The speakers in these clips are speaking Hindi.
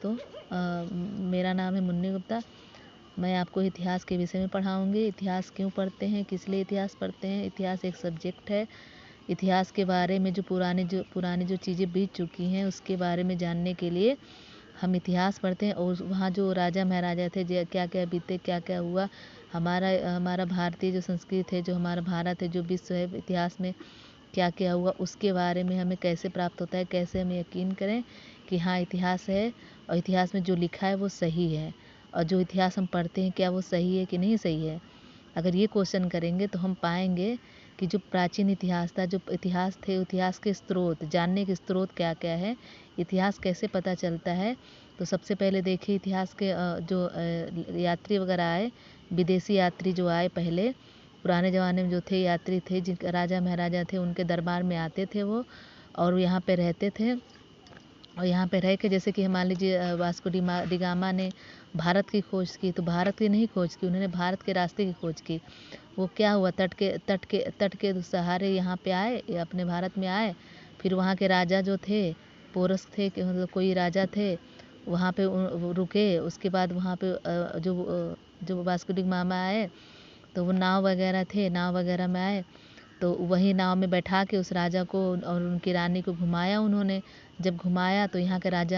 दोस्तों, मेरा नाम है मुन्नी गुप्ता। मैं आपको इतिहास के विषय में पढ़ाऊँगी। इतिहास क्यों पढ़ते हैं, किस लिए इतिहास पढ़ते हैं। इतिहास एक सब्जेक्ट है। इतिहास के बारे में जो पुरानी जो चीज़ें बीत चुकी हैं उसके बारे में जानने के लिए हम इतिहास पढ़ते हैं। और वहाँ जो राजा महाराजा थे, क्या क्या बीते, क्या क्या हुआ, हमारा भारतीय जो संस्कृति है, जो हमारा भारत है, जो विश्व है, इतिहास में क्या क्या हुआ, उसके बारे में हमें कैसे प्राप्त होता है, कैसे हम यकीन करें कि हाँ इतिहास है और इतिहास में जो लिखा है वो सही है, और जो इतिहास हम पढ़ते हैं क्या वो सही है कि नहीं सही है। अगर ये क्वेश्चन करेंगे तो हम पाएंगे कि जो प्राचीन इतिहास था, जो इतिहास थे, इतिहास के स्रोत, जानने के स्रोत क्या क्या है, इतिहास कैसे पता चलता है। तो सबसे पहले देखिए इतिहास के जो यात्री वगैरह आए, विदेशी यात्री जो आए पहले पुराने ज़माने में जो थे, यात्री थे, जिनके राजा महाराजा थे, उनके दरबार में आते थे वो, और यहाँ पे रहते थे। और यहाँ पे रह के, जैसे कि मान लीजिए वास्को डी गामा ने भारत की खोज की, तो भारत की नहीं खोज की, उन्होंने भारत के रास्ते की खोज की। वो क्या हुआ, तट के सहारे यहाँ पे आए, अपने भारत में आए। फिर वहाँ के राजा जो थे, पोरस थे, मतलब कोई राजा थे, वहाँ पे वो रुके। उसके बाद वहाँ पे जो वास्को डी गामा आए तो वो नाव वगैरह थे, नाव वगैरह में आए, तो वही नाव में बैठा के उस राजा को और उनकी रानी को घुमाया उन्होंने। जब घुमाया तो यहाँ के राजा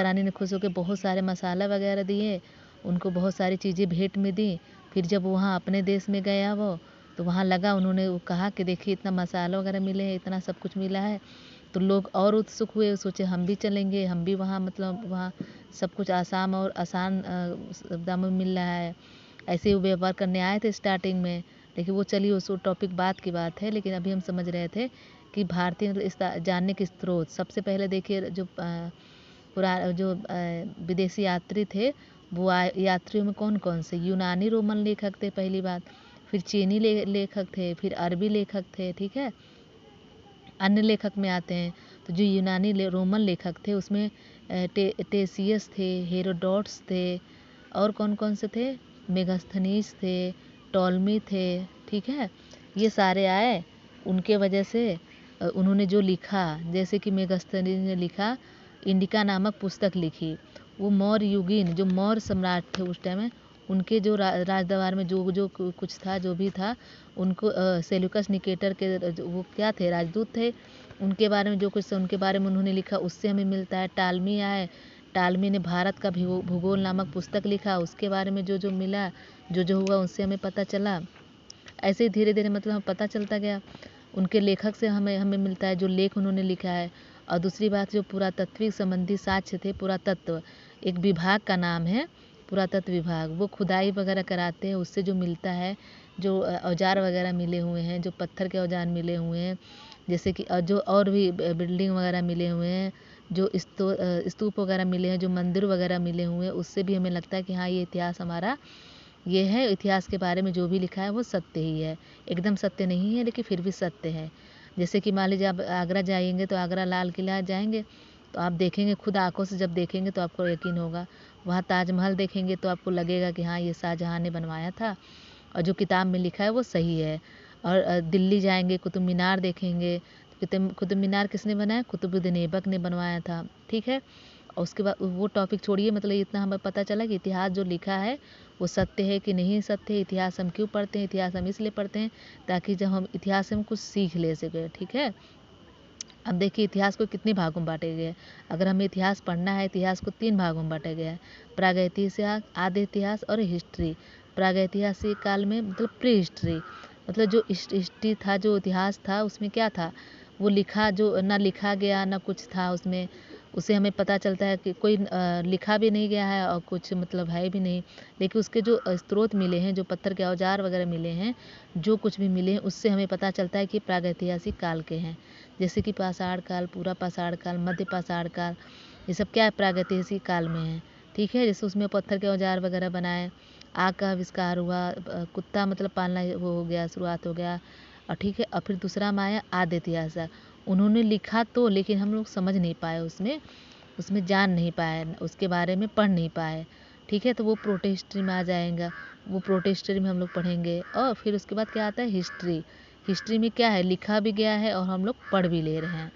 रानी ने खुश होकर बहुत सारे मसाला वगैरह दिए, उनको बहुत सारी चीज़ें भेंट में दी। फिर जब वहाँ अपने देश में गया वो, तो वहाँ लगा, उन्होंने वो कहा कि देखिए इतना मसाला वगैरह मिले हैं, इतना सब कुछ मिला है। तो लोग और उत्सुक हुए, सोचे हम भी चलेंगे, हम भी वहाँ, मतलब वहाँ सब कुछ आसान दामों में मिल रहा है। ऐसे ही वो व्यापार करने आए थे स्टार्टिंग में, लेकिन वो चलिए उस टॉपिक बात की बात है। लेकिन अभी हम समझ रहे थे कि भारतीय जानने के स्रोत। सबसे पहले देखिए जो विदेशी यात्री थे, वो यात्रियों में कौन कौन से, यूनानी रोमन लेखक थे पहली बात, फिर चीनी लेखक थे, फिर अरबी लेखक थे, ठीक है। अन्य लेखक में आते हैं तो जो यूनानी रोमन लेखक थे उसमें टेसियस थे, हेरोडोटस थे, और कौन कौन से थे, मेगास्थनीज थे, टॉलमी थे, ठीक है। ये सारे आए, उनके वजह से उन्होंने जो लिखा, जैसे कि मेगास्थनीज ने लिखा, इंडिका नामक पुस्तक लिखी। वो मौर्य युगीन, जो मौर्य सम्राट थे उस टाइम में, उनके जो राजदरबार में जो कुछ था, जो भी था, उनको सेल्यूकस निकेटर के वो क्या थे, राजदूत थे, उनके बारे में जो कुछ उनके बारे में उन्होंने लिखा, उससे हमें मिलता है। टालमी आए, टालमी ने भारत का भूगोल नामक पुस्तक लिखा, उसके बारे में जो मिला, जो हुआ, उससे हमें पता चला। ऐसे ही धीरे धीरे मतलब हमें पता चलता गया। उनके लेखक से हमें मिलता है, जो लेख उन्होंने लिखा है। और दूसरी बात, जो पुरातत्विक संबंधी साक्ष्य थे, पुरातत्व एक विभाग का नाम है, पुरातत्व विभाग, वो खुदाई वगैरह कराते हैं, उससे जो मिलता है, जो औजार वगैरह मिले हुए हैं, जो पत्थर के औजार मिले हुए हैं, जैसे कि जो और भी बिल्डिंग वगैरह मिले हुए हैं, जो स्तूप वगैरह मिले हैं, जो मंदिर वगैरह मिले हुए हैं, उससे भी हमें लगता है कि हाँ ये इतिहास हमारा ये है। इतिहास के बारे में जो भी लिखा है वो सत्य ही है, एकदम सत्य नहीं है लेकिन फिर भी सत्य है। जैसे कि मान लीजिए आप आगरा जाएंगे तो आगरा लाल किला जाएंगे तो आप देखेंगे, खुद आंखों से जब देखेंगे तो आपको यकीन होगा। वहाँ ताजमहल देखेंगे तो आपको लगेगा कि हाँ ये शाहजहाँ ने बनवाया था, और जो किताब में लिखा है वो सही है। और दिल्ली जाएंगे, कुतुब मीनार देखेंगे, कुतुब मीनार किसने बनाया, कुतुबुद्दीन ऐबक ने बनवाया था, ठीक है। और उसके बाद वो टॉपिक छोड़िए, मतलब इतना हमें पता चला कि इतिहास जो लिखा है वो सत्य है कि नहीं सत्य है। इतिहास हम क्यों पढ़ते हैं, इतिहास हम इसलिए पढ़ते हैं ताकि जब हम इतिहास से हम कुछ सीख ले सकें, ठीक है। अब देखिए इतिहास को कितने भागों में बांटे गए हैं। अगर हमें इतिहास पढ़ना है, इतिहास को 3 भागों में बांटा गया है, प्रागैतिहासिक, आदि इतिहास और हिस्ट्री। प्रागैतिहासिक काल में मतलब प्री हिस्ट्री, मतलब जो हिस्ट्री था, जो इतिहास था, उसमें क्या था, वो लिखा, जो ना लिखा गया ना कुछ था उसमें, उसे हमें पता चलता है कि कोई लिखा भी नहीं गया है और कुछ मतलब है भी नहीं, लेकिन उसके जो स्रोत मिले हैं, जो पत्थर के औजार वगैरह मिले हैं, जो कुछ भी मिले हैं, उससे हमें पता चलता है कि प्रागैतिहासिक काल के हैं। जैसे कि पाषाण काल, पूरा पाषाण काल, मध्य पाषाण काल, ये सब क्या है, प्रागैतिहासिक काल में है, ठीक है। जैसे उसमें पत्थर के औजार वगैरह बनाए, आग का आविष्कार हुआ, कुत्ता मतलब पालना वो हो गया, शुरुआत हो गया, और ठीक है। और फिर दूसरा में आया आदि इतिहास, उन्होंने लिखा तो, लेकिन हम लोग समझ नहीं पाए, उसमें जान नहीं पाए, उसके बारे में पढ़ नहीं पाए, ठीक है। तो वो प्रोटेस्ट्री में आ जाएगा, वो प्रोटेस्ट्री में हम लोग पढ़ेंगे। और फिर उसके बाद क्या आता है, हिस्ट्री। हिस्ट्री में क्या है, लिखा भी गया है और हम लोग पढ़ भी ले रहे हैं,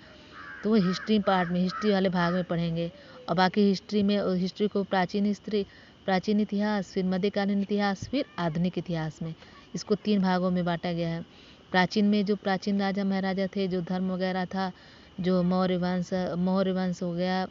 तो वो हिस्ट्री पार्ट में, हिस्ट्री वाले भाग में पढ़ेंगे। और बाकी हिस्ट्री को प्राचीन इतिहास, फिर मध्यकालीन इतिहास, फिर आधुनिक इतिहास में इसको 3 भागों में बांटा गया है। प्राचीन में जो प्राचीन राजा महाराजा थे, जो धर्म वगैरह था, जो मौर्य वंश हो गया,